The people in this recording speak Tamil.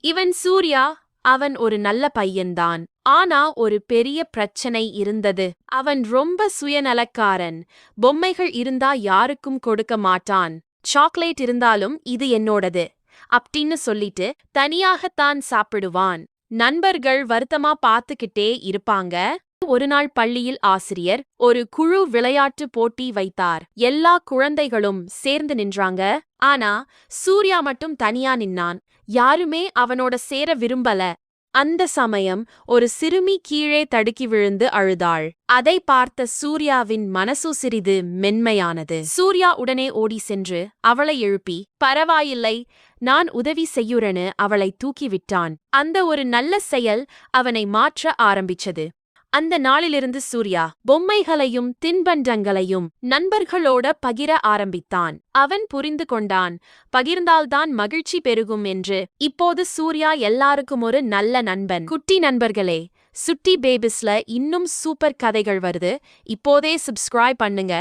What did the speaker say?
இவன் சூர்யா. அவன் ஒரு நல்ல பையன்தான். ஆனா ஒரு பெரிய பிரச்சனை இருந்தது. அவன் ரொம்ப சுயநலக்காரன். பொம்மைகள் இருந்தா யாருக்கும் கொடுக்க மாட்டான். சாக்லேட் இருந்தாலும் இது என்னோடது அப்படின்னு சொல்லிட்டு தனியாகத்தான் சாப்பிடுவான். நண்பர்கள் வருத்தமா பார்த்துக்கிட்டே இருப்பாங்க. ஒரு நாள் பள்ளியில் ஆசிரியர் ஒரு குழு விளையாட்டு போட்டி வைத்தார். எல்லா குழந்தைகளும் சேர்ந்து நின்றாங்க. ஆனா சூர்யா மட்டும் தனியா நின்னான். யாருமே அவனோட சேர விரும்பல. அந்த சமயம் ஒரு சிறுமி கீழே தடுக்கி விழுந்து அழுதாள். அதை பார்த்த சூர்யாவின் மனசு சிறிது மென்மையானது. சூர்யா உடனே ஓடி சென்று அவளை எழுப்பி, பரவாயில்லை, நான் உதவி செய்யுறேன்னு அவளை தூக்கிவிட்டான். அந்த ஒரு நல்ல செயல் அவனை மாற்ற ஆரம்பிச்சது. அந்த நாளிலிருந்து சூர்யா பொம்மைகளையும் தின்பண்டங்களையும் நண்பர்களோட பகிர ஆரம்பித்தான். அவன் புரிந்து கொண்டான், பகிர்ந்தால்தான் மகிழ்ச்சி பெருகும் என்று. இப்போது சூர்யா எல்லாருக்கும் ஒரு நல்ல நண்பன். குட்டி நண்பர்களே, சுட்டி பேபிஸ்ல இன்னும் சூப்பர் கதைகள் வருது. இப்போதே சப்ஸ்கிரைப் பண்ணுங்க.